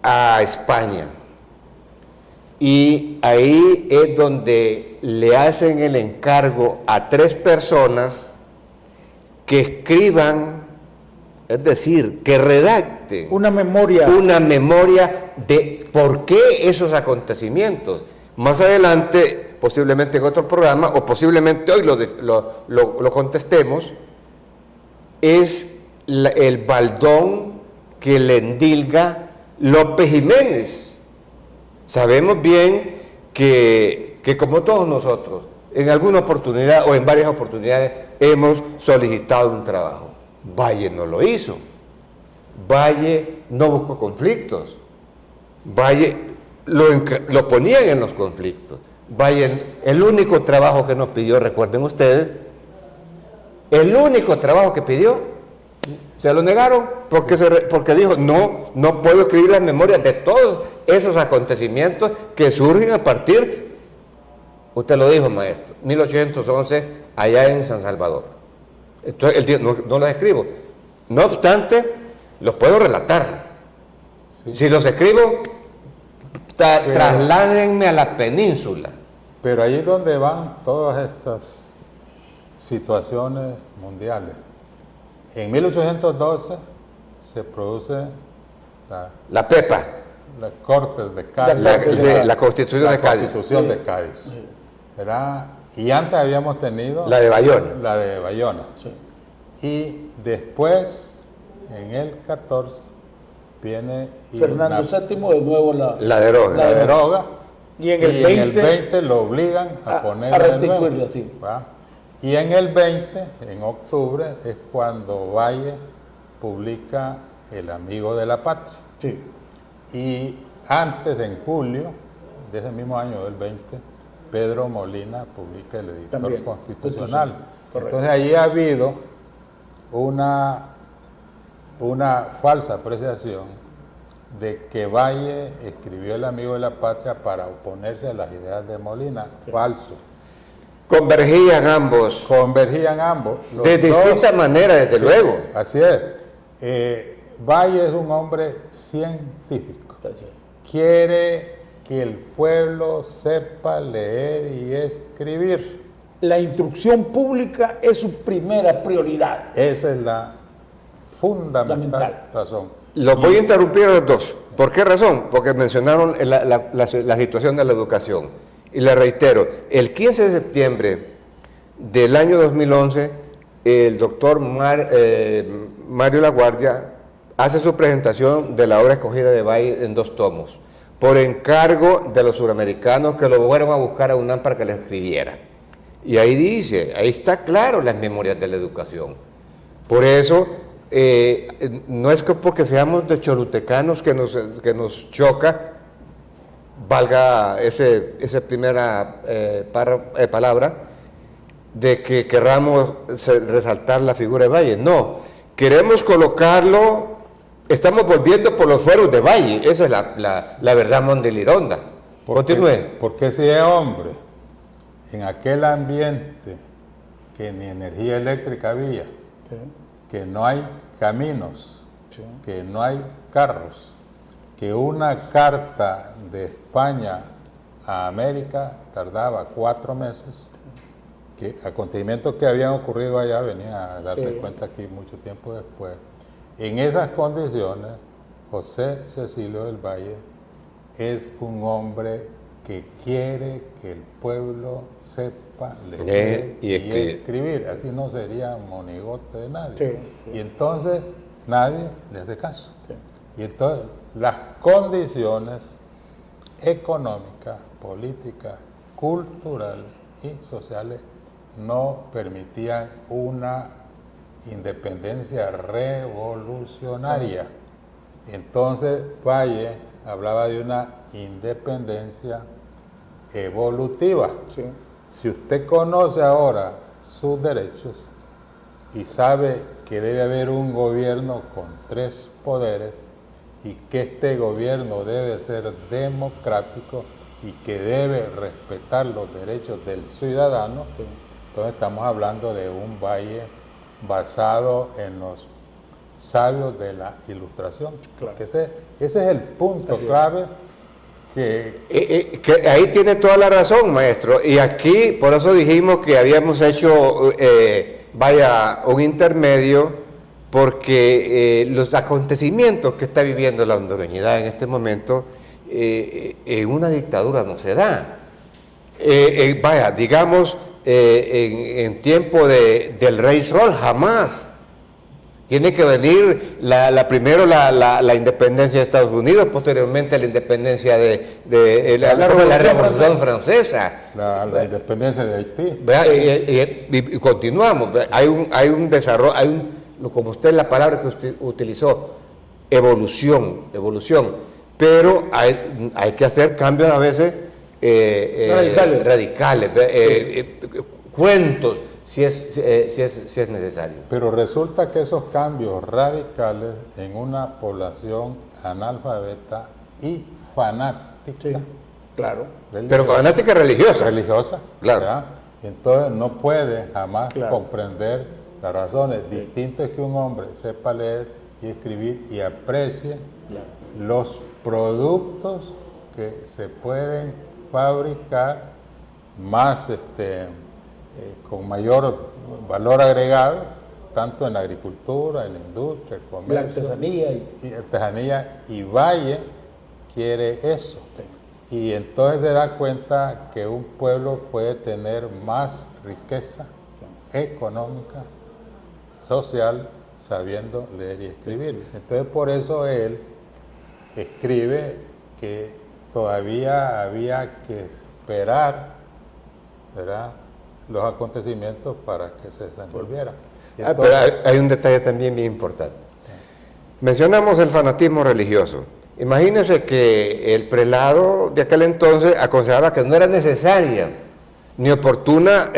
Speaker 2: a España y ahí es donde le hacen el encargo a 3 personas que escriban, es decir, que redacten
Speaker 4: una memoria
Speaker 2: de por qué esos acontecimientos. Más adelante, posiblemente en otro programa, o posiblemente hoy lo contestemos, es el baldón que le endilga López Jiménez. Sabemos bien que como todos nosotros, en alguna oportunidad o en varias oportunidades hemos solicitado un trabajo. Valle no lo hizo. Valle no buscó conflictos. Valle lo ponían en los conflictos. Valle, el único trabajo que nos pidió, recuerden ustedes, el único trabajo que pidió, se lo negaron porque dijo, no puedo escribir las memorias de todos esos acontecimientos que surgen a partir, usted lo dijo, maestro, 1811, allá en San Salvador. Entonces, él dijo, no los escribo. No obstante, los puedo relatar. Sí. Si los escribo, trasládenme a la península.
Speaker 3: Pero ahí es donde van todas estas situaciones mundiales. En 1812 se produce
Speaker 2: la PEPA.
Speaker 3: Las Cortes de Cádiz.
Speaker 2: La Constitución de Cádiz.
Speaker 3: Constitución de Cádiz. ¿Verdad? Y antes habíamos tenido
Speaker 2: la de Bayona.
Speaker 3: La de Bayona.
Speaker 4: Sí.
Speaker 3: Y después, en el 14, viene
Speaker 4: Fernando VII de nuevo
Speaker 2: la deroga.
Speaker 4: Y en el
Speaker 3: 20 lo obligan a ponerla
Speaker 4: a restituirla, sí.
Speaker 3: Y en el 20, en octubre, es cuando Valle publica El Amigo de la Patria.
Speaker 4: Sí.
Speaker 3: Y antes, en julio de ese mismo año, del 20, Pedro Molina publica El Editor
Speaker 4: También,
Speaker 3: Constitucional.
Speaker 4: Correcto.
Speaker 3: Entonces allí ha habido una falsa apreciación de que Valle escribió El Amigo de la Patria para oponerse a las ideas de Molina. Sí. Falso.
Speaker 2: Convergían ambos.
Speaker 3: De
Speaker 2: distintas maneras, desde luego.
Speaker 3: Así es. Valle es un hombre científico. Quiere que el pueblo sepa leer y escribir.
Speaker 4: La instrucción pública es su primera prioridad.
Speaker 3: Esa es la fundamental razón.
Speaker 2: Los voy a interrumpir a los dos. ¿Por qué razón? Porque mencionaron la situación de la educación. Y le reitero, el 15 de septiembre del año 2011, el doctor Mario Laguardia hace su presentación de la obra escogida de Valle en 2 tomos, por encargo de los suramericanos que lo fueron a buscar a UNAM para que le escribiera. Y ahí dice, ahí está claro las memorias de la educación. Por eso, no es que porque seamos de cholutecanos que nos choca, valga esa primera palabra, de que querramos resaltar la figura de Valle. No, queremos colocarlo, estamos volviendo por los fueros de Valle, esa es la verdad mondelironda. Continúe.
Speaker 3: Porque ese hombre, en aquel ambiente que ni energía eléctrica había, sí, que no hay caminos, sí, que no hay carros, que una carta de España a América tardaba 4 meses, que acontecimientos que habían ocurrido allá venían a darse cuenta aquí mucho tiempo después. En esas condiciones, José Cecilio del Valle es un hombre que quiere que el pueblo sepa leer y escribir. Así no sería monigote de nadie. Sí. Y entonces nadie le hace caso. Sí. Y entonces las condiciones económicas, políticas, culturales y sociales no permitían una independencia revolucionaria. Entonces Valle hablaba de una independencia evolutiva.
Speaker 4: Sí.
Speaker 3: Si usted conoce ahora sus derechos y sabe que debe haber un gobierno con 3 poderes y que este gobierno debe ser democrático y que debe respetar los derechos del ciudadano, entonces estamos hablando de un valle basado en los sabios de la Ilustración.
Speaker 4: Claro.
Speaker 3: Ese es el punto clave que
Speaker 2: ahí tiene toda la razón, maestro. Y aquí, por eso dijimos que habíamos hecho, un intermedio, porque los acontecimientos que está viviendo la hondureñidad en este momento, en una dictadura no se da. Digamos, en tiempo del rey Sol, jamás. Tiene que venir primero la independencia de Estados Unidos, posteriormente la independencia de la Revolución Francesa.
Speaker 3: La independencia de Haití.
Speaker 2: Y continuamos. Hay un desarrollo, como usted la palabra que usted utilizó, evolución. Pero hay que hacer cambios a veces radicales, cuentos. Si es necesario.
Speaker 3: Pero resulta que esos cambios radicales en una población analfabeta y fanática,
Speaker 4: Claro.
Speaker 2: Pero fanática religiosa.
Speaker 3: Claro.
Speaker 2: Claro.
Speaker 3: Entonces no puede jamás
Speaker 4: Claro.
Speaker 3: comprender las razones. Distinto es que un hombre sepa leer y escribir y aprecie los productos que se pueden fabricar más con mayor valor agregado, tanto en la agricultura, en la industria, el comercio,
Speaker 4: La artesanía.
Speaker 3: y artesanía, y Valle quiere eso. Y entonces se da cuenta que un pueblo puede tener más riqueza económica, social, sabiendo leer y escribir. Entonces por eso él escribe que todavía había que esperar, ¿verdad?, los acontecimientos para que se desenvolviera.
Speaker 2: Pero hay un detalle también bien importante. Mencionamos el fanatismo religioso. Imagínense que el prelado de aquel entonces aconsejaba que no era necesaria ni oportuna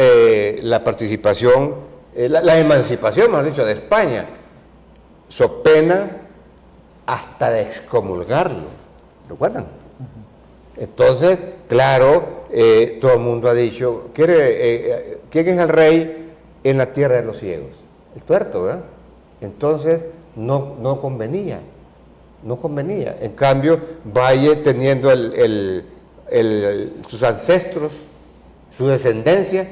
Speaker 2: la participación, la emancipación, mejor dicho, de España, so pena hasta de excomulgarlo. ¿Recuerdan? Entonces, claro, todo el mundo ha dicho, ¿quién es el rey en la tierra de los ciegos? El tuerto, ¿verdad? Entonces, no convenía. En cambio, Valle, teniendo sus ancestros, su descendencia,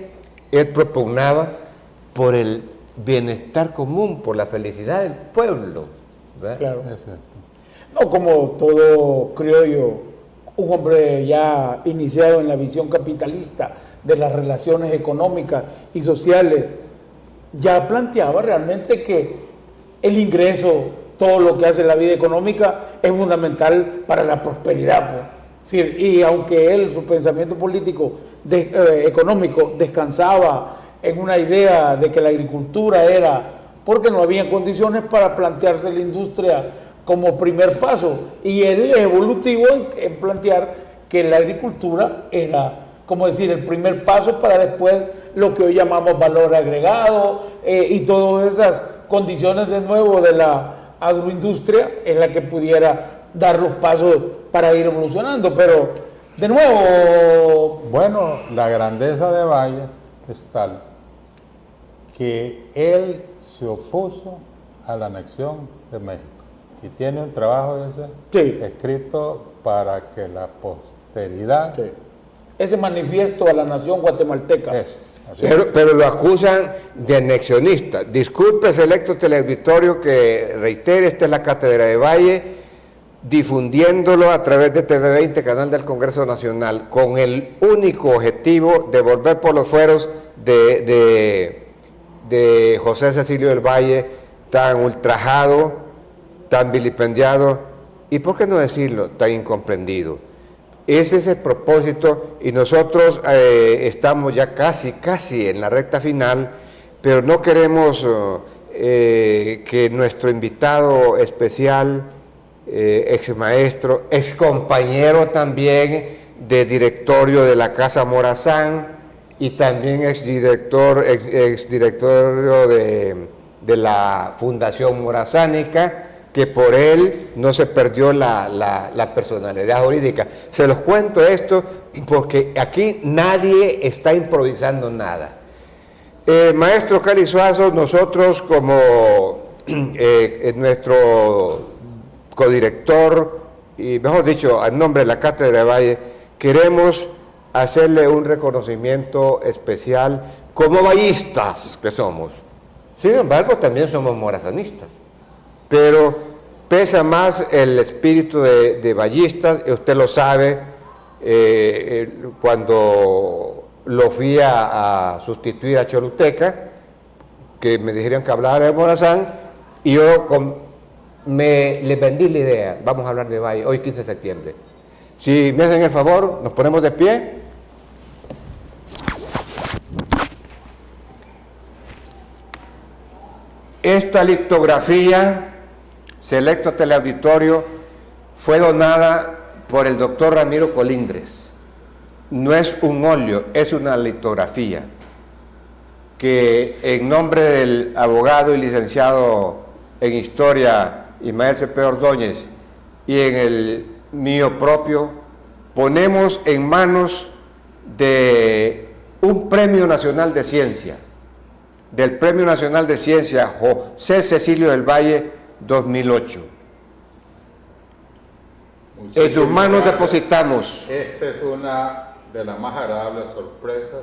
Speaker 2: él propugnaba por el bienestar común, por la felicidad del pueblo, ¿verdad?
Speaker 4: Claro. No, como todo criollo, un hombre ya iniciado en la visión capitalista de las relaciones económicas y sociales, ya planteaba realmente que el ingreso, todo lo que hace la vida económica, es fundamental para la prosperidad, pues. Sí, y aunque él, su pensamiento político económico descansaba en una idea de que la agricultura era porque no había condiciones para plantearse la industria como primer paso, y él es evolutivo en plantear que la agricultura era, como decir, el primer paso para después lo que hoy llamamos valor agregado, y todas esas condiciones de nuevo de la agroindustria es la que pudiera dar los pasos para ir evolucionando. Pero de nuevo,
Speaker 3: bueno, la grandeza de Valle es tal que él se opuso a la anexión de México y tiene un trabajo escrito para que la posteridad,
Speaker 4: ese manifiesto a la nación guatemalteca,
Speaker 2: pero lo acusan de anexionista. Disculpe, selecto teleauditorio, que reitere, esta es la Cátedra de Valle, difundiéndolo a través de TV20, canal del Congreso Nacional, con el único objetivo de volver por los fueros de José Cecilio del Valle, tan ultrajado, tan vilipendiado, y por qué no decirlo, tan incomprendido. Ese es el propósito, y nosotros estamos ya casi en la recta final, pero no queremos que nuestro invitado especial, ex maestro, ex compañero también de directorio de la Casa Morazán, y también exdirector de la Fundación Morazánica, que por él no se perdió la personalidad jurídica. Se los cuento esto porque aquí nadie está improvisando nada. Maestro Cali Suazo, nosotros como nuestro codirector, y mejor dicho, al nombre de la Cátedra de Valle, queremos hacerle un reconocimiento especial como vallistas que somos. Sin embargo, también somos morazanistas, pero pesa más el espíritu de vallistas, y usted lo sabe, cuando lo fui a sustituir a Choluteca, que me dijeron que hablara de Morazán, y yo le vendí la idea, vamos a hablar de Valle, hoy 15 de septiembre. Si me hacen el favor, nos ponemos de pie. Esta litografía, selecto teleauditorio, fue donada por el doctor Ramiro Colindres. No es un óleo, es una litografía que en nombre del abogado y licenciado en Historia Ismael Cepeda Ordóñez y en el mío propio, ponemos en manos de un Premio Nacional de Ciencia, del Premio Nacional de Ciencia José Cecilio del Valle 2008. En sus manos depositamos.
Speaker 3: Esta es una de las más agradables sorpresas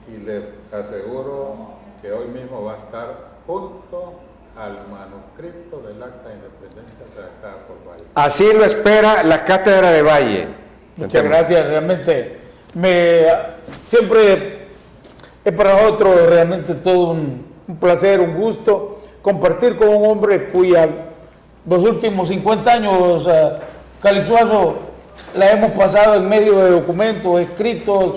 Speaker 3: y le aseguro que hoy mismo va a estar junto al manuscrito del Acta de Independencia redactada por Valle.
Speaker 2: Así lo espera la Cátedra de Valle.
Speaker 4: Muchas gracias, realmente siempre es para nosotros realmente todo un placer, un gusto compartir con un hombre cuya los últimos 50 años, Cali Suazo, la hemos pasado en medio de documentos, escritos,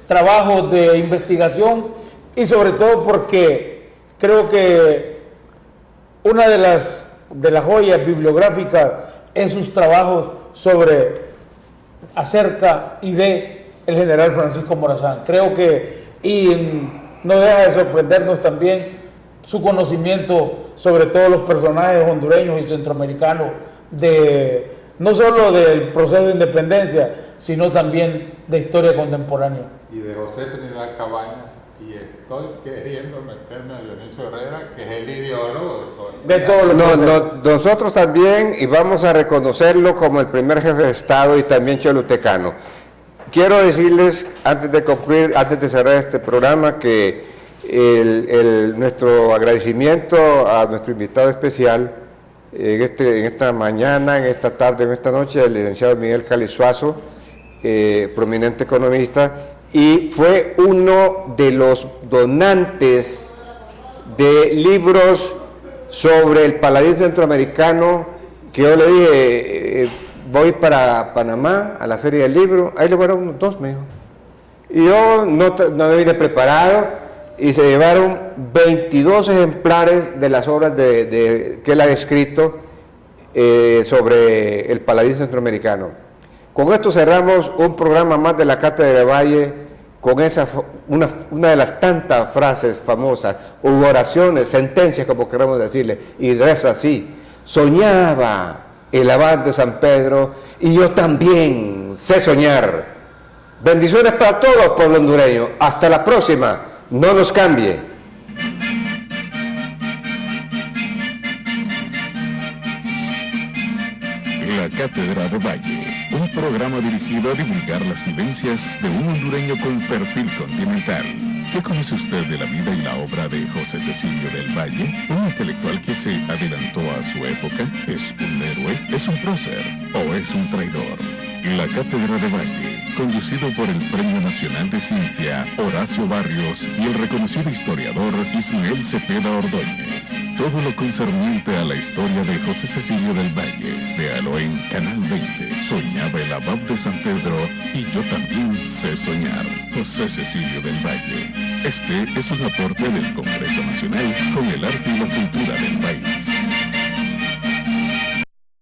Speaker 4: trabajos de investigación, y sobre todo porque creo que una de las joyas bibliográficas es sus trabajos acerca y de el general Francisco Morazán. Creo que, y no deja de sorprendernos también su conocimiento sobre todos los personajes hondureños y centroamericanos, no solo del proceso de independencia, sino también de historia contemporánea.
Speaker 3: Y de José Trinidad Cabañas, y estoy queriendo meterme a Dionisio Herrera, que es el ideólogo
Speaker 2: de todo lo que nosotros también, y vamos a reconocerlo como el primer jefe de Estado y también cholutecano. Quiero decirles, antes de concluir, antes de cerrar este programa, que nuestro agradecimiento a nuestro invitado especial en esta mañana, en esta tarde, en esta noche, el licenciado Miguel Cali Suazo, prominente economista, y fue uno de los donantes de libros sobre el paladín centroamericano, que yo le dije, voy para Panamá, a la Feria del Libro, ahí le fueron unos 2, me dijo. Y yo no me vine preparado, y se llevaron 22 ejemplares de las obras que él ha escrito sobre el paladín centroamericano. Con esto cerramos un programa más de la Cátedra de Valle, con una de las tantas frases famosas, u oraciones, sentencias, como queramos decirle, y reza así: soñaba el abad de San Pedro, y yo también sé soñar. Bendiciones para todos, pueblo hondureño. Hasta la próxima. No nos cambie.
Speaker 1: La Cátedra de Valle, un programa dirigido a divulgar las vivencias de un hondureño con perfil continental. ¿Qué conoce usted de la vida y la obra de José Cecilio del Valle? ¿Un intelectual que se adelantó a su época? ¿Es un héroe? ¿Es un prócer? ¿O es un traidor? La Cátedra de Valle, conducido por el Premio Nacional de Ciencia Horacio Barrios y el reconocido historiador Ismael Cepeda Ordóñez. Todo lo concerniente a la historia de José Cecilio del Valle. Véalo en Canal 20. Soñaba el abad de San Pedro y yo también sé soñar. José Cecilio del Valle. Este es un aporte del Congreso Nacional con el arte y la cultura.